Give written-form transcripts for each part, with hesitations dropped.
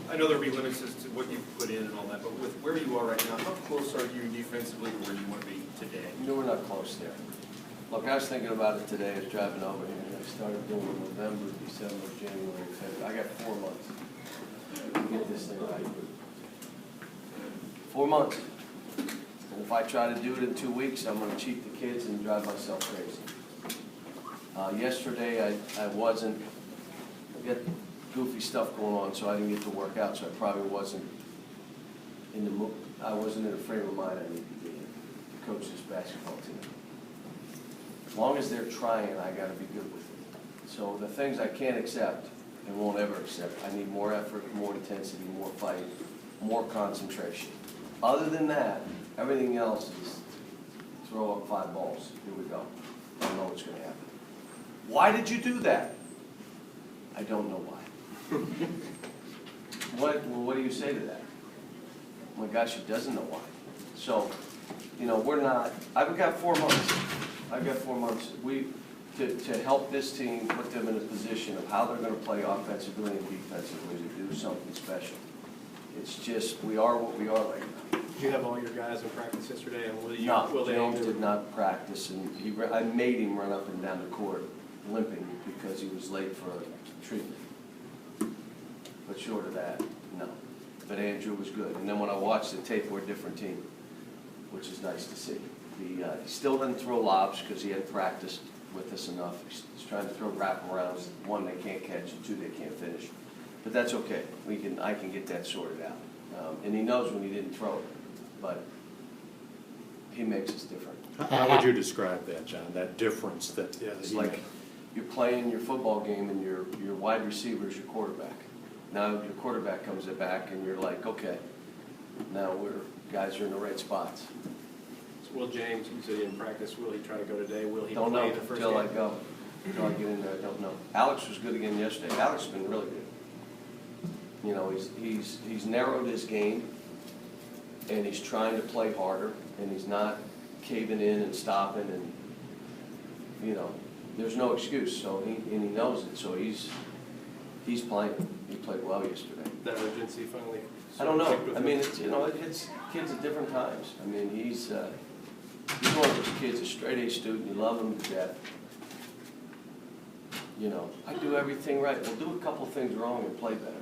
I know there'll be limits as to what you put in and all that, but with where you are right now, how close are you defensively to where you want to be today? No, we're not close there. Look, I was thinking about it today. I was driving over here, and I started doing November, December, January, February. I got 4 months to get this thing right. 4 months. And if I try to do it in 2 weeks, I'm going to cheat the kids and drive myself crazy. Yesterday, I wasn't. I got goofy stuff going on, so I didn't get to work out. So I probably wasn't in the mood. I wasn't in the frame of mind I need to be in to coach this basketball team. As long as they're trying, I got to be good with it. So the things I can't accept and won't ever accept, I need more effort, more intensity, more fight, more concentration. Other than that, everything else is throw up 5 balls. Here we go. I don't know what's going to happen. Why did you do that? I don't know why. What do you say to that? Oh my gosh, he doesn't know why. So, we're not. I've got 4 months. I've got 4 months. To help this team, put them in a position of how they're going to play offensively and defensively to do something special. It's just we are what we are right now. Did you have all your guys in practice yesterday? And No, Jones did not practice, and I made him run up and down the court limping because he was late for a treatment. But short of that, no. But Andrew was good. And then when I watched the tape, we're a different team, which is nice to see. He still didn't throw lobs because he hadn't practiced with us enough. He's trying to throw wraparounds. 1, they can't catch, and 2, they can't finish. But that's okay. I can get that sorted out. And he knows when he didn't throw it, but he makes us different. How would you describe that, John? That difference that It's like you're playing your football game and your wide receiver is your quarterback. Now your quarterback comes back and you're like, okay, now guys are in the right spots. So will James, you said he didn't practice, will he try to go today? Will he Don't play know the first until I game? go. Until I get in there, I don't know. Alex was good again yesterday. Alex has been really good. He's narrowed his game, and he's trying to play harder, and he's not caving in and stopping, and there's no excuse. So he knows it. So he's playing. He played well yesterday. That urgency finally. I don't know. I mean, it's kids at different times. I mean, he's one of those kids, a straight A student. You love him to death. I do everything right. We'll do a couple things wrong and play better.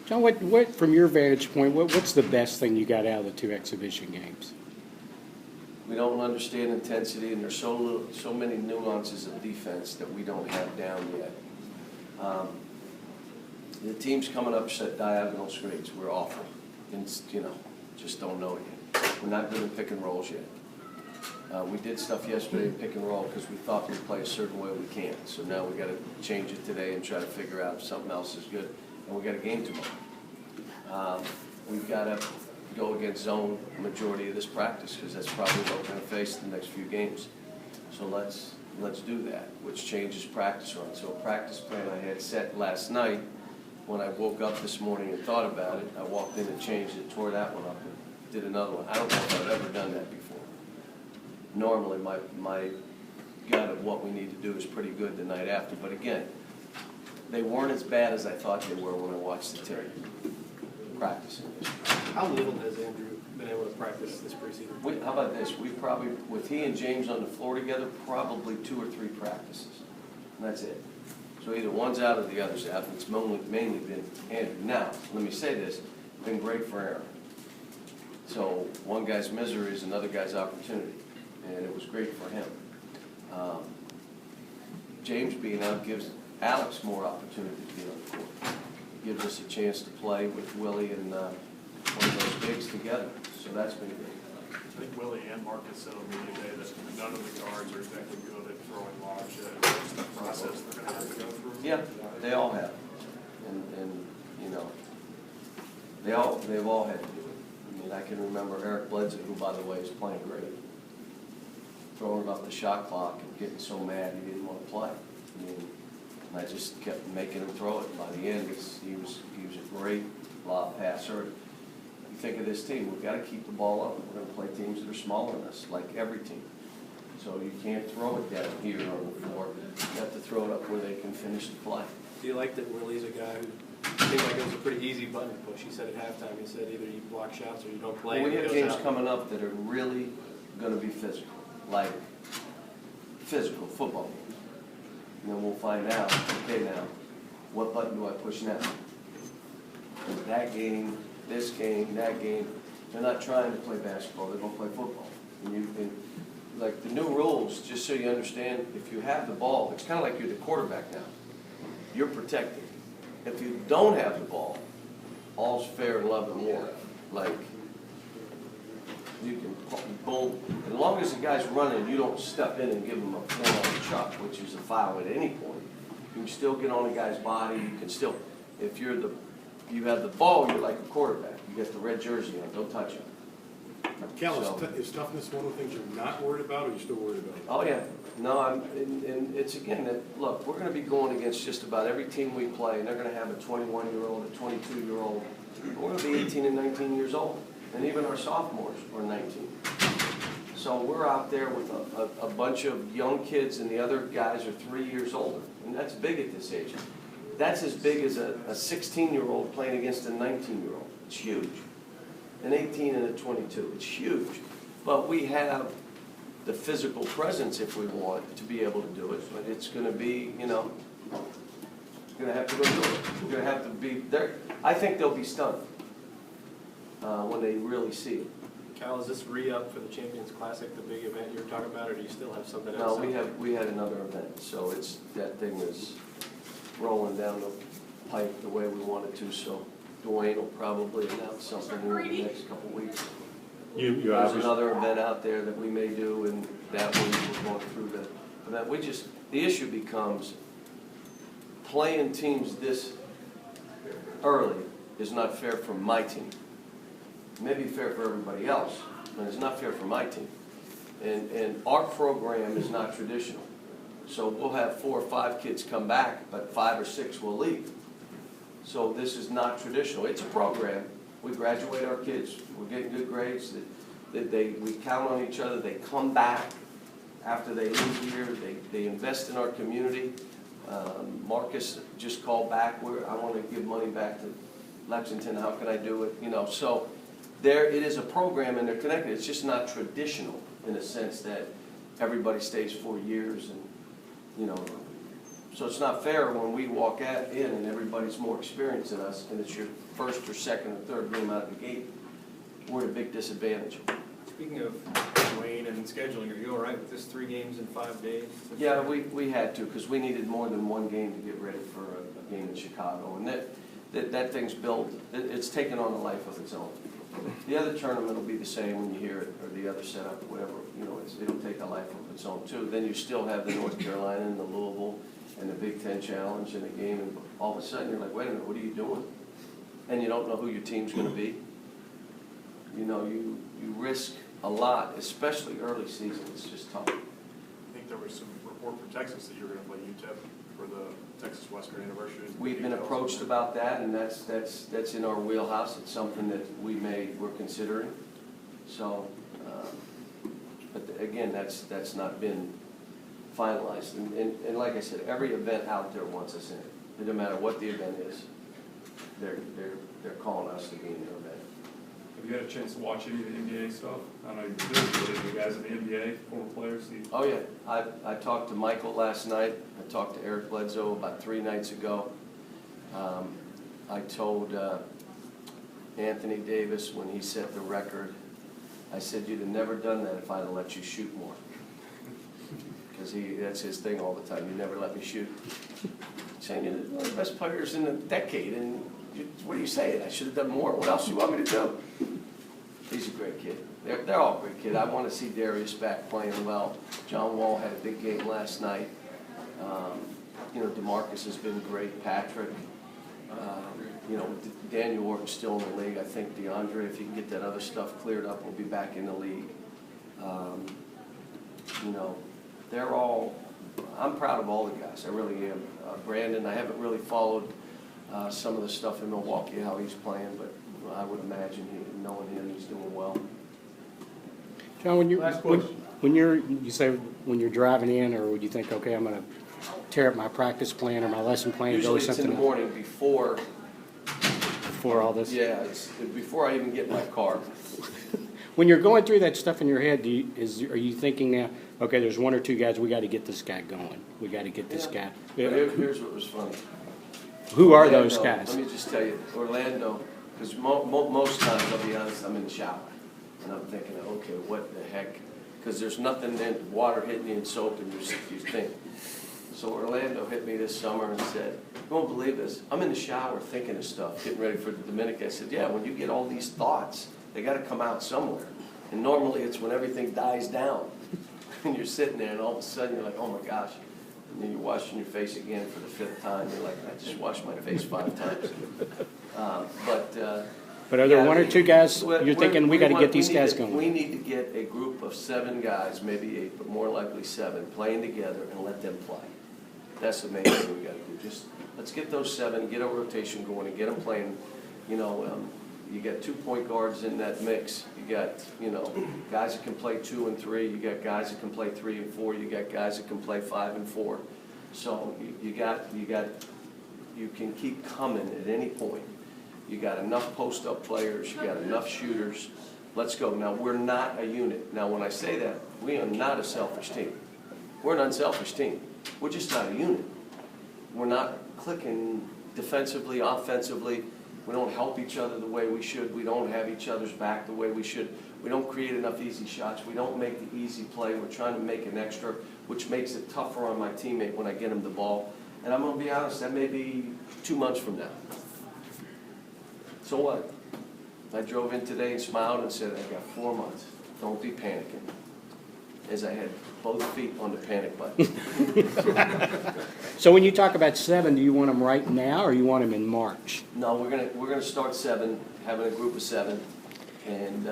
John, what from your vantage point, what's the best thing you got out of the 2 exhibition games? We don't understand intensity, and there's so many nuances of defense that we don't have down yet. The team's coming up set diagonal screens. We're awful, and just don't know it yet. We're not good at pick and rolls yet. We did stuff yesterday in pick and roll because we thought we'd play a certain way. We can't. So now we got to change it today and try to figure out if something else is good. And we got a game tomorrow. We've got to go against zone majority of this practice because that's probably what we're going to face the next few games. So let's do that, which changes practice run. So a practice plan I had set last night, when I woke up this morning and thought about it, I walked in and changed it, tore that one up, and did another one. I don't know if I've ever done that before. Normally, my gut of what we need to do is pretty good the night after. But again, they weren't as bad as I thought they were when I watched the tape practicing. How little has Andrew been able to practice this preseason? How about this? We probably, with he and James on the floor together, probably 2 or 3 practices. And that's it. So either one's out or the other's out. It's mainly been Andrew. Now, let me say this. It's been great for Aaron. So one guy's misery is another guy's opportunity. And it was great for him. James being out gives Alex more opportunity to be on the court. Gives us a chance to play with Willie and one of those bigs together. So that's been great. I think Willie and Marcus said on the today that none of the guards are exactly good at throwing lobs yet. It's the process they're going to have to go through. Yeah, they all have. And they've all had to do it. I mean, I can remember Eric Bledsoe, who, by the way, is playing great, throwing up the shot clock and getting so mad he didn't want to play. I mean, and I just kept making him throw it. By the end, he was a great lob passer. You think of this team, we've got to keep the ball up. We're going to play teams that are smaller than us, like every team. So you can't throw it down here on the floor. You have to throw it up where they can finish the play. Do you like that Willie's a guy who easy button to push. He said at halftime, he said either you block shots or you don't play. We and it have goes games out. coming up that are really gonna be physical, like physical football games. And then we'll find out, okay now, what button do I push now? That game, this game, that game, they're not trying to play basketball, they're gonna play football. And like the new rules, just so you understand, if you have the ball, it's kinda like you're the quarterback now. You're protected. If you don't have the ball, all's fair in love and war. Like, you can boom, as long as the guy's running, you don't step in and give him a pull on the chuck, which is a foul at any point. You can still get on the guy's body, you can still, if you have the ball, you're like a quarterback. You get the red jersey on, don't touch him. Cal, So- is toughness one of the things you're not worried about, or you're still worried about? Oh, yeah. No, and it's again that, look, we're gonna be going against just about every team we play, and they're gonna have a 21-year-old, a 22-year-old. We're gonna be 18 and 19 years old, and even our sophomores are 19. So we're out there with a bunch of young kids, and the other guys are 3 years older, and that's big at this age. That's as big as a 16-year-old playing against a 19-year-old. It's huge. An 18 and a 22, it's huge. But we have the physical presence, if we want, to be able to do it. But it's going to be, you know, going to have to go do it. We're going to have to be there. I think they'll be stunned when they really see it. Cal, is this re-up for the Champions Classic, the big event you were talking about, or do you still have something No, else? we had another event, so that thing is rolling down the pipe the way we want it to. So Dwayne will probably announce something in the next couple of weeks. You There's obviously, another event out there that we may do, and that one we're going through the event. The issue becomes playing teams this early is not fair for my team. It may be fair for everybody else, but it's not fair for my team. And our program is not traditional. So we'll have 4 or 5 kids come back, but 5 or 6 will leave. So this is not traditional. It's a program. We graduate our kids. We're getting good grades. We count on each other. They come back after they leave here. They invest in our community. Marcus just called back. I want to give money back to Lexington. How can I do it? You know, so it is a program and they're connected. It's just not traditional in a sense that everybody stays 4 years and, you know. So it's not fair when we walk in and everybody's more experienced than us, and it's your first or second or third game out of the gate. We're at a big disadvantage. Speaking of Wayne and scheduling, are you all right with this 3 games in 5 days? Yeah, we had to, because we needed more than 1 game to get ready for a game in Chicago. And that thing's built, it's taken on a life of its own. The other tournament will be the same when you hear it, or the other setup, whatever, you know, it'll take a life of its own too. Then you still have the North Carolina and the Louisville and the Big Ten Challenge in a game, and all of a sudden you're like, wait a minute, what are you doing? And you don't know who your team's going to be. You know, you risk a lot, especially early season. It's just tough. I think there was some report from Texas that you were going to play UTEP for the Texas Western Anniversary. We've been approached about that, and that's in our wheelhouse. It's something that we're considering. So, but again, that's not been finalized. And like I said, every event out there wants us in it. It doesn't matter what the event is. They're calling us to be in their event. Have you had a chance to watch any of the NBA stuff? I know you're with the guys in the NBA, former players. Oh, yeah. I talked to Michael last night. I talked to Eric Bledsoe about 3 nights ago. I told Anthony Davis when he set the record, I said, you'd have never done that if I'd have let you shoot more. Because that's his thing all the time. You never let me shoot. Saying you're one of the best players in the decade, and what are you saying? I should have done more. What else do you want me to do? He's a great kid. They're all great kids. I want to see Darius back playing well. John Wall had a big game last night. You know, DeMarcus has been great. Patrick. You know, Daniel Orton's still in the league. I think DeAndre, if you can get that other stuff cleared up, will be back in the league. You know, they're all, I'm proud of all the guys. I really am. Brandon, I haven't really followed some of the stuff in Milwaukee, how he's playing, but I would imagine knowing him, he's doing well. John, when Last question. you say when you're driving in, or would you think, okay, I'm going to tear up my practice plan or my lesson plan and go Usually with it's in something the morning before before all this? Yeah, it's before I even get in my car. When you're going through that stuff in your head, are you thinking now, okay, there's one or two guys, we got to get this guy going. We got to get this guy. Here's what was funny. Who are those Orlando, guys? Let me just tell you, Orlando, because most times, I'll be honest, I'm in the shower. And I'm thinking, okay, what the heck? Because there's nothing in water hitting you and soap and you think. So Orlando hit me this summer and said, you won't believe this, I'm in the shower thinking of stuff, getting ready for the Dominican. I said, yeah, when you get all these thoughts, they got to come out somewhere. And normally it's when everything dies down. And you're sitting there and all of a sudden you're like, oh my gosh. And then you're washing your face again for the 5th time. You're like, I just washed my face 5 times. But are there one or two guys We're- you're thinking we got to get these guys We going? need to get a group of 7 guys, maybe 8, but more likely 7, playing together and let them play. That's the main thing we got to do. Just let's get those 7, get a rotation going, and get them playing. You know, you got 2 point guards in that mix. You got, you know, guys that can play 2 and 3. You got guys that can play 3 and 4. You got guys that can play 5 and 4. So you can keep coming at any point. You got enough post-up players. You got enough shooters. Let's go. Now, we're not a unit. Now, when I say that, we are not a selfish team. We're an unselfish team. We're just not a unit. We're not clicking defensively, offensively. We don't help each other the way we should. We don't have each other's back the way we should. We don't create enough easy shots. We don't make the easy play. We're trying to make an extra, which makes it tougher on my teammate when I get him the ball. And I'm going to be honest, that may be 2 months from now. So what? I drove in today and smiled and said, I got 4 months. Don't be panicking. As I had both feet on the panic button. So when you talk about 7, do you want them right now or you want them in March? No, we're gonna start 7, having a group of 7, and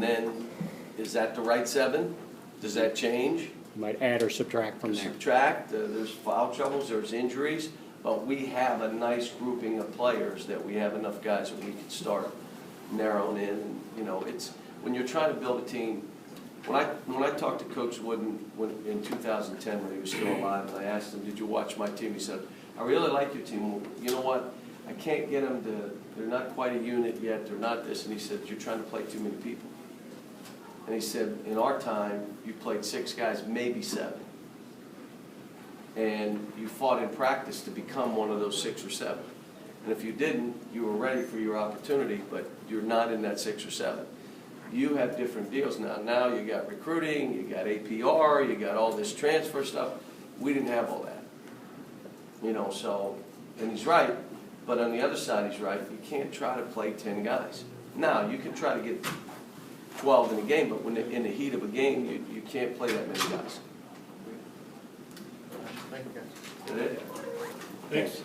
then is that the right 7? Does that change? You might add or subtract from there. Subtract. There's foul troubles. There's injuries, but we have a nice grouping of players that we have enough guys that we can start narrowing in. And, you know, it's when you're trying to build a team. When I talked to Coach Wooden in 2010 when he was still alive, and I asked him, did you watch my team? He said, I really like your team. Well, you know what? I can't get them to, they're not quite a unit yet. They're not this. And he said, you're trying to play too many people. And he said, in our time, you played 6 guys, maybe 7. And you fought in practice to become one of those 6 or 7. And if you didn't, you were ready for your opportunity, but you're not in that 6 or 7. You have different deals now. Now you got recruiting, you got APR, you got all this transfer stuff. We didn't have all that. You know, so, and he's right, but on the other side he's right. You can't try to play 10 guys. Now, you can try to get 12 in a game, but when in the heat of a game, you can't play that many guys. Thank you, guys. Is that it? Thanks.